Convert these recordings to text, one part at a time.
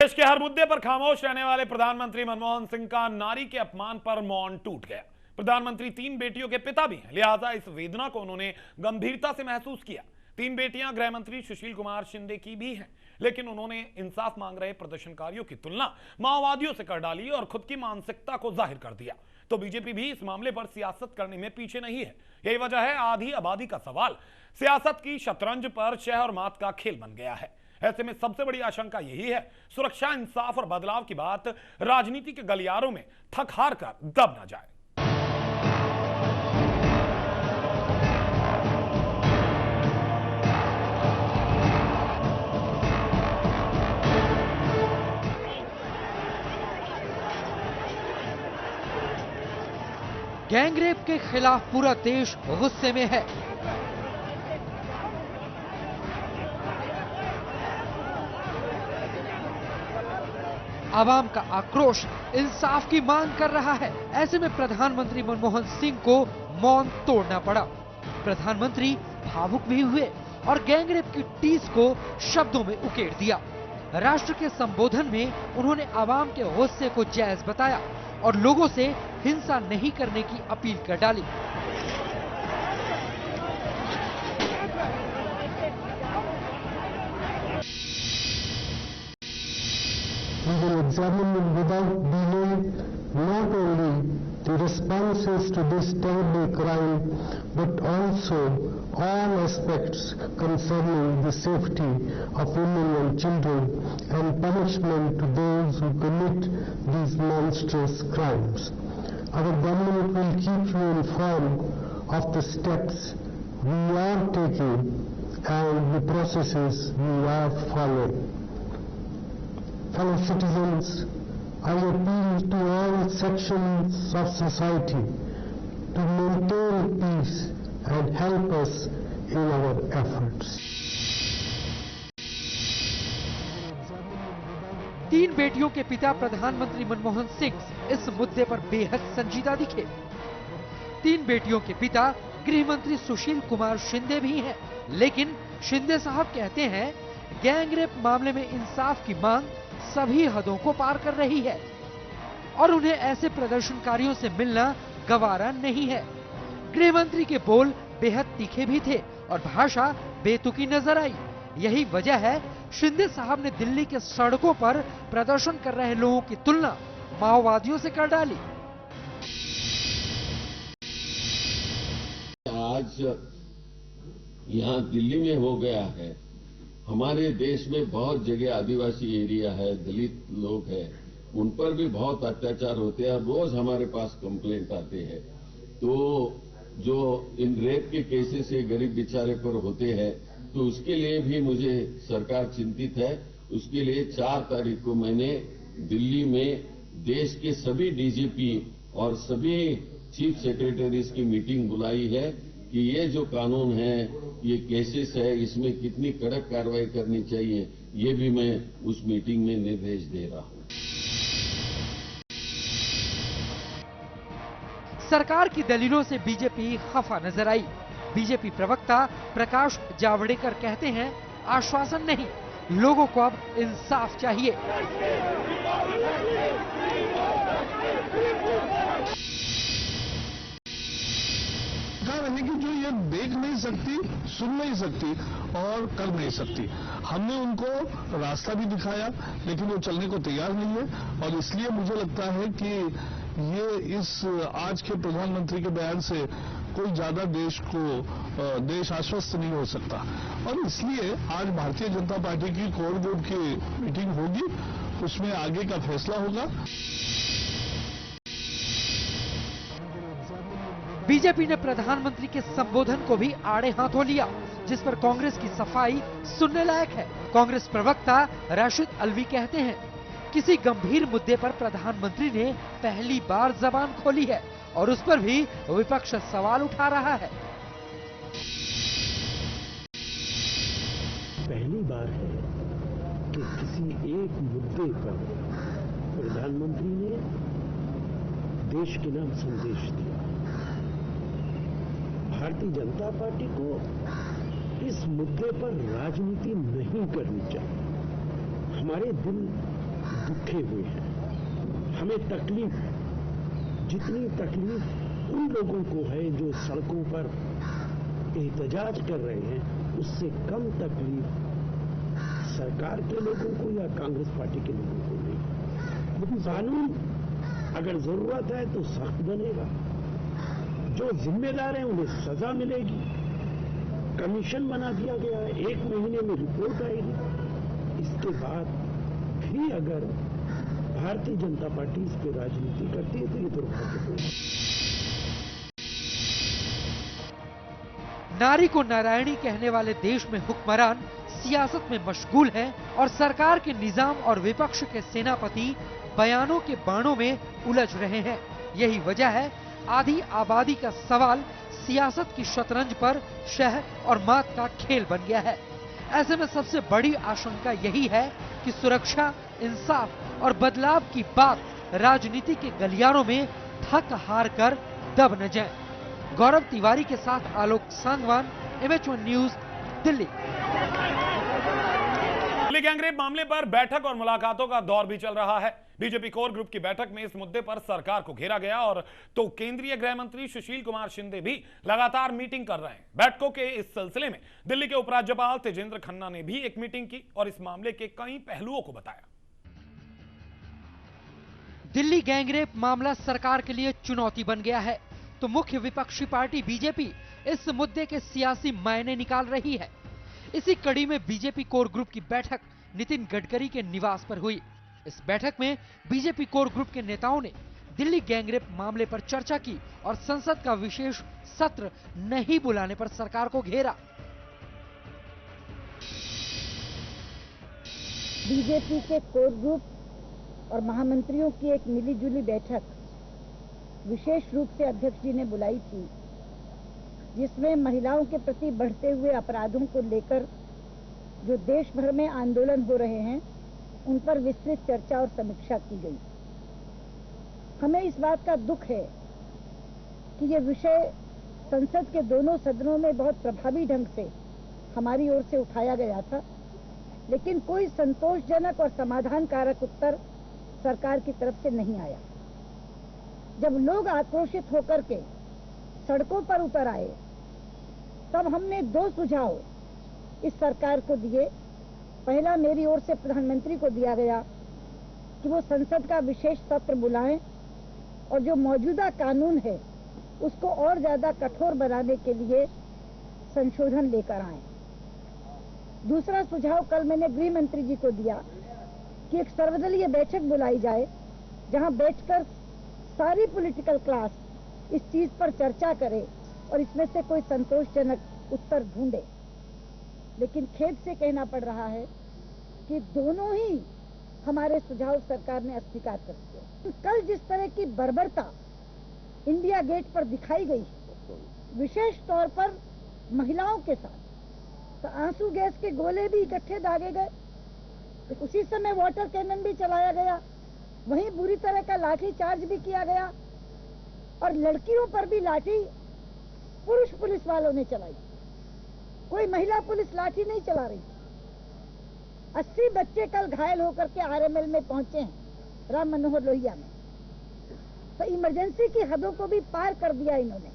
देश के हर मुद्दे पर खामोश रहने वाले प्रधानमंत्री मनमोहन सिंह का नारी के अपमान पर मौन टूट गया। प्रधानमंत्री 3 बेटियों के पिता भी हैं, लिहाजा इस वेदना को उन्होंने गंभीरता से महसूस किया। 3 बेटियां गृह मंत्री सुशील कुमार शिंदे की भी हैं, लेकिन उन्होंने इंसाफ मांग रहे प्रदर्शनकारियों की तुलना माओवादियों से कर डाली और खुद की मानसिकता को जाहिर कर दिया। तो बीजेपी भी इस मामले पर सियासत करने में पीछे नहीं है। यही वजह है आधी आबादी का सवाल सियासत की शतरंज पर शह और मात का खेल बन गया है। ऐसे में सबसे बड़ी आशंका यही है, सुरक्षा, इंसाफ और बदलाव की बात राजनीति के गलियारों में थक हार कर दब न जाए। गैंगरेप के खिलाफ पूरा देश गुस्से में है। आवाम का आक्रोश इंसाफ की मांग कर रहा है। ऐसे में प्रधानमंत्री मनमोहन सिंह को मौन तोड़ना पड़ा। प्रधानमंत्री भावुक भी हुए और गैंगरेप की टीस को शब्दों में उकेड़ दिया। राष्ट्र के संबोधन में उन्होंने आवाम के गुस्से को जायज बताया और लोगों से हिंसा नहीं करने की अपील कर डाली। We will examine without delay not only the responses to this terrible crime, but also all aspects concerning the safety of women and children and punishment to those who commit these monstrous crimes. Our government will keep you informed of the steps we are taking and the processes we are following. Fellow citizens, I appeal to all sections of society to maintain peace and help us in our efforts. 3 बेटियों के पिता प्रधानमंत्री मनमोहन सिंह इस मुद्दे पर बेहद संजीदा दिखे। 3 बेटियों के पिता गृह मंत्री सुशील कुमार शिंदे भी हैं, लेकिन शिंदे साहब कहते हैं गैंगरेप मामले में इंसाफ की मांग सभी हदों को पार कर रही है और उन्हें ऐसे प्रदर्शनकारियों से मिलना गवारा नहीं है। गृह मंत्री के बोल बेहद तीखे भी थे और भाषा बेतुकी नजर आई। यही वजह है शिंदे साहब ने दिल्ली के सड़कों पर प्रदर्शन कर रहे लोगों की तुलना माओवादियों से कर डाली। आज यहाँ दिल्ली में हो गया है। हमारे देश में बहुत जगह आदिवासी एरिया है, दलित लोग हैं, उन पर भी बहुत अत्याचार होते हैं और रोज हमारे पास कंप्लेंट आते हैं। तो जो इन रेप के केसेस से गरीब बेचारे पर होते हैं, तो उसके लिए भी मुझे सरकार चिंतित है। उसके लिए 4 तारीख को मैंने दिल्ली में देश के सभी डीजीपी और सभी चीफ सेक्रेटरीज की मीटिंग बुलाई है कि ये जो कानून है, ये केसेस है, इसमें कितनी कड़क कार्रवाई करनी चाहिए, ये भी मैं उस मीटिंग में निर्देश दे रहा हूं। सरकार की दलीलों से बीजेपी खफा नजर आई। बीजेपी प्रवक्ता प्रकाश जावड़ेकर कहते हैं आश्वासन नहीं, लोगों को अब इंसाफ चाहिए। सरकार है कि जो ये देख नहीं सकती, सुन नहीं सकती और कर नहीं सकती। हमने उनको रास्ता भी दिखाया, लेकिन वो चलने को तैयार नहीं है और इसलिए मुझे लगता है कि ये इस आज के प्रधानमंत्री के बयान से कोई ज्यादा देश आश्वस्त नहीं हो सकता और इसलिए आज भारतीय जनता पार्टी की कोर ग्रुप की मीटिंग होगी, उसमें आगे का फैसला होगा। बीजेपी ने प्रधानमंत्री के संबोधन को भी आड़े हाथों लिया, जिस पर कांग्रेस की सफाई सुनने लायक है। कांग्रेस प्रवक्ता राशिद अलवी कहते हैं किसी गंभीर मुद्दे पर प्रधानमंत्री ने पहली बार जबान खोली है और उस पर भी विपक्ष सवाल उठा रहा है। पहली बार है कि किसी एक मुद्दे पर प्रधानमंत्री ने देश के नाम संदेश दिया। भारतीय जनता पार्टी को इस मुद्दे पर राजनीति नहीं करनी चाहिए। हमारे दिल भूखे हुए हैं। हमें तकलीफ है, जितनी तकलीफ उन लोगों को है जो सड़कों पर एहतजाज कर रहे हैं, उससे कम तकलीफ सरकार के लोगों को या कांग्रेस पार्टी के लोगों को नहीं। लेकिन कानून अगर जरूरत है तो सख्त बनेगा, जो जिम्मेदार हैं उन्हें सजा मिलेगी। कमीशन बना दिया गया है, 1 महीने में रिपोर्ट आएगी। इसके बाद भी अगर भारतीय जनता पार्टी इस पर राजनीति करती है तो ये दुर्भाग्यपूर्ण है। नारी को नारायणी कहने वाले देश में हुक्मरान सियासत में मशगूल हैं और सरकार के निजाम और विपक्ष के सेनापति बयानों के बाणों में उलझ रहे हैं। यही वजह है आधी आबादी का सवाल सियासत की शतरंज पर शह और मात का खेल बन गया है। ऐसे में सबसे बड़ी आशंका यही है कि सुरक्षा, इंसाफ और बदलाव की बात राजनीति के गलियारों में थक हार कर दब न जाए। गौरव तिवारी के साथ Alok Sangwan, MH1 news, Delhi. Delhi gangrape मामले पर बैठक और मुलाकातों का दौर भी चल रहा है। बीजेपी कोर ग्रुप की बैठक में इस मुद्दे पर सरकार को घेरा गया और तो केंद्रीय गृह मंत्री सुशील कुमार शिंदे भी लगातार मीटिंग कर रहे हैं। बैठकों के इस सिलसिले में दिल्ली के उपराज्यपाल तेजेंद्र खन्ना ने भी एक मीटिंग की और इस मामले के कई पहलुओं को बताया। दिल्ली गैंगरेप मामला सरकार के लिए चुनौती बन गया है तो मुख्य विपक्षी पार्टी बीजेपी इस मुद्दे के सियासी मायने निकाल रही है। इसी कड़ी में बीजेपी कोर ग्रुप की बैठक नितिन गडकरी के निवास पर हुई। इस बैठक में बीजेपी कोर ग्रुप के नेताओं ने दिल्ली गैंगरेप मामले पर चर्चा की और संसद का विशेष सत्र नहीं बुलाने पर सरकार को घेरा। बीजेपी के कोर ग्रुप और महामंत्रियों की एक मिलीजुली बैठक विशेष रूप से अध्यक्ष जी ने बुलाई थी, जिसमें महिलाओं के प्रति बढ़ते हुए अपराधों को लेकर जो देश भर में आंदोलन हो रहे हैं उन पर विस्तृत चर्चा और समीक्षा की गई। हमें इस बात का दुख है कि ये विषय संसद के दोनों सदनों में बहुत प्रभावी ढंग से हमारी ओर से उठाया गया था, लेकिन कोई संतोषजनक और समाधानकारक उत्तर सरकार की तरफ से नहीं आया। जब लोग आक्रोशित होकर के सड़कों पर उतर आए तब हमने 2 सुझाव इस सरकार को दिए। पहला मेरी ओर से प्रधानमंत्री को दिया गया कि वो संसद का विशेष सत्र बुलाएं और जो मौजूदा कानून है उसको और ज्यादा कठोर बनाने के लिए संशोधन लेकर आए। दूसरा सुझाव कल मैंने गृह मंत्री जी को दिया कि एक सर्वदलीय बैठक बुलाई जाए जहां बैठकर सारी पॉलिटिकल क्लास इस चीज पर चर्चा करे और इसमें से कोई संतोषजनक उत्तर ढूंढे। लेकिन खेद से कहना पड़ रहा है कि दोनों ही हमारे सुझाव सरकार ने अस्वीकार कर दिए। कल जिस तरह की बर्बरता इंडिया गेट पर दिखाई गई, विशेष तौर पर महिलाओं के साथ, तो आंसू गैस के गोले भी इकट्ठे दागे गए, उसी समय वाटर कैनन भी चलाया गया, वहीं बुरी तरह का लाठी चार्ज भी किया गया और लड़कियों पर भी लाठी पुरुष पुलिस वालों ने चलाई। कोई महिला पुलिस लाठी नहीं चला रही। 80 बच्चे कल घायल होकर के RML में पहुंचे हैं, राम मनोहर लोहिया में। तो इमरजेंसी की हदों को भी पार कर दिया इन्होंने।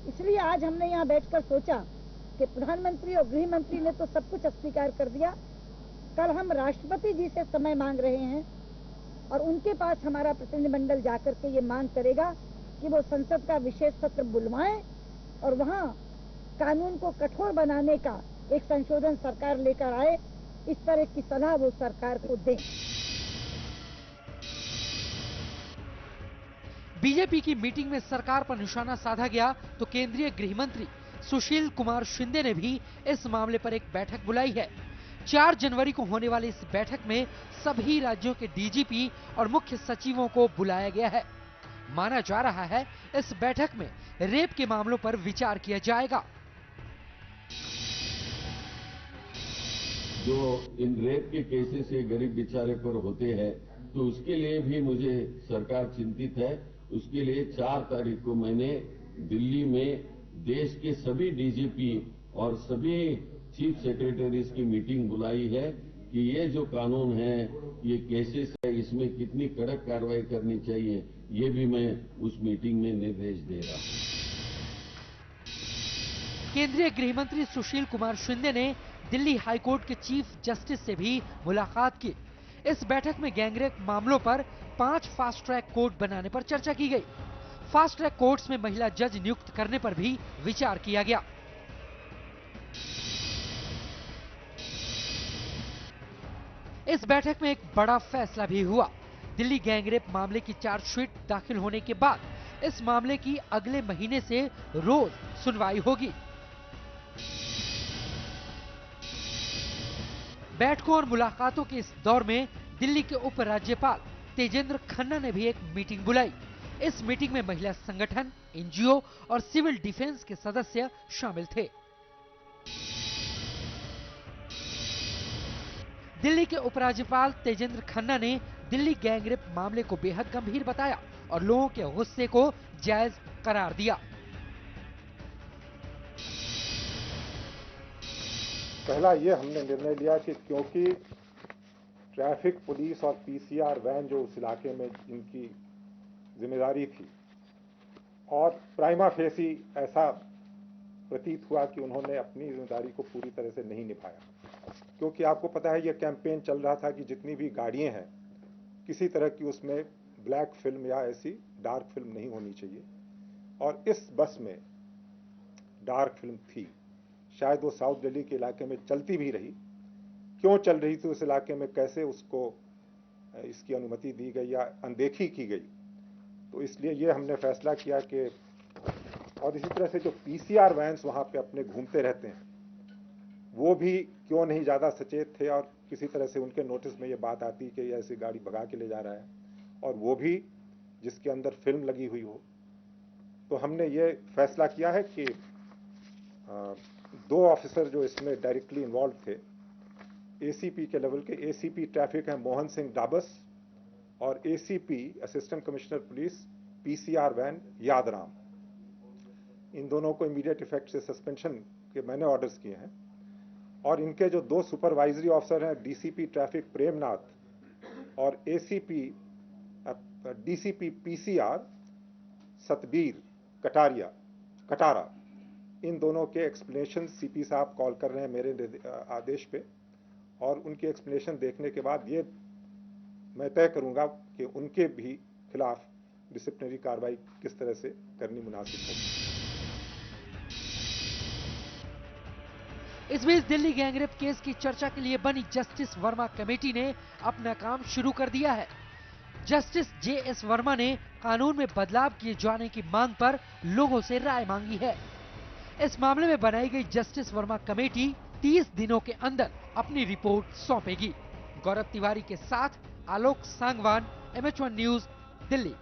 इसलिए आज हमने यहाँ बैठकर सोचा कि प्रधानमंत्री और गृह मंत्री ने तो सब कुछ अस्वीकार कर दिया। कल हम राष्ट्रपति जी से समय मांग रहे हैं और उनके पास हमारा प्रतिनिधिमंडल जाकर के ये मांग करेगा कि वो संसद का विशेष सत्र बुलवाएं और वहां कानून को कठोर बनाने का एक संशोधन सरकार लेकर आए। इस तरह की सलाह वो सरकार को दें। बीजेपी की मीटिंग में सरकार पर निशाना साधा गया तो केंद्रीय गृह मंत्री सुशील कुमार शिंदे ने भी इस मामले पर एक बैठक बुलाई है। 4 जनवरी को होने वाली इस बैठक में सभी राज्यों के DGP और मुख्य सचिवों को बुलाया गया है। माना जा रहा है इस बैठक में रेप के मामलों पर विचार किया जाएगा। जो इन रेप के केसेस से गरीब बेचारे पर होते हैं, तो उसके लिए भी मुझे सरकार चिंतित है। उसके लिए 4 तारीख को मैंने दिल्ली में देश के सभी DGP और सभी चीफ सेक्रेटरीज की मीटिंग बुलाई है कि ये जो कानून है, ये केसेस है, इसमें कितनी कड़क कार्रवाई करनी चाहिए, ये भी मैं उस मीटिंग में निर्देश दे रहा हूं। केंद्रीय गृह मंत्री सुशील कुमार शिंदे ने दिल्ली हाईकोर्ट के चीफ जस्टिस से भी मुलाकात की। इस बैठक में गैंगरेप मामलों पर 5 फास्ट ट्रैक कोर्ट बनाने पर चर्चा की गई। फास्ट ट्रैक कोर्ट्स में महिला जज नियुक्त करने पर भी विचार किया गया। इस बैठक में एक बड़ा फैसला भी हुआ। दिल्ली गैंगरेप मामले की चार्जशीट दाखिल होने के बाद इस मामले की अगले महीने से रोज सुनवाई होगी। बैठकों और मुलाकातों के इस दौर में दिल्ली के उपराज्यपाल तेजेंद्र खन्ना ने भी एक मीटिंग बुलाई। इस मीटिंग में महिला संगठन, एनजीओ और सिविल डिफेंस के सदस्य शामिल थे। दिल्ली के उपराज्यपाल तेजेंद्र खन्ना ने दिल्ली गैंगरेप मामले को बेहद गंभीर बताया और लोगों के गुस्से को जायज करार दिया। पहला ये हमने निर्णय लिया कि क्योंकि ट्रैफिक पुलिस और पीसीआर वैन जो उस इलाके में इनकी जिम्मेदारी थी और प्राइमा फेसी ऐसा प्रतीत हुआ कि उन्होंने अपनी जिम्मेदारी को पूरी तरह से नहीं निभाया, क्योंकि आपको पता है ये कैंपेन चल रहा था कि जितनी भी गाड़ियां हैं किसी तरह की उसमें ब्लैक फिल्म या ऐसी डार्क फिल्म नहीं होनी चाहिए, और इस बस में डार्क फिल्म थी। शायद वो साउथ दिल्ली के इलाके में चलती भी रही, क्यों चल रही थी उस इलाके में, कैसे उसको इसकी अनुमति दी गई या अनदेखी की गई, तो इसलिए ये हमने फैसला किया कि, और इसी तरह से जो पीसीआर वैन्स वहाँ पे अपने घूमते रहते हैं वो भी क्यों नहीं ज़्यादा सचेत थे, और किसी तरह से उनके नोटिस में ये बात आती कि ये ऐसी गाड़ी भगा के ले जा रहा है, और वो भी जिसके अंदर फिल्म लगी हुई हो। तो हमने ये फैसला किया है कि 2 ऑफिसर जो इसमें डायरेक्टली इन्वॉल्व थे, एसीपी के लेवल के एसीपी ट्रैफिक हैं मोहन सिंह डाबस, और ACP assistant commissioner police PCR van Yadram, इन दोनों को इमीडिएट इफेक्ट से सस्पेंशन के मैंने ऑर्डर्स किए हैं। और इनके जो 2 सुपरवाइजरी ऑफिसर हैं, डीसीपी ट्रैफिक प्रेमनाथ और डीसीपी पीसीआर सतबीर कटारा, इन दोनों के एक्सप्लेनेशन सीपी साहब कॉल कर रहे हैं मेरे आदेश पे, और उनके एक्सप्लेनेशन देखने के बाद ये मैं तय करूंगा कि उनके भी खिलाफ डिसिप्लिनरी कार्रवाई किस तरह से करनी मुनासिब होगी। इस बीच दिल्ली गैंगरेप केस की चर्चा के लिए बनी जस्टिस वर्मा कमेटी ने अपना काम शुरू कर दिया है। जस्टिस जेएस वर्मा ने कानून में बदलाव किए जाने की मांग पर लोगों से राय मांगी है। इस मामले में बनाई गई जस्टिस वर्मा कमेटी 30 दिनों के अंदर अपनी रिपोर्ट सौंपेगी। गौरव तिवारी के साथ आलोक सांगवान, MH1 न्यूज, दिल्ली।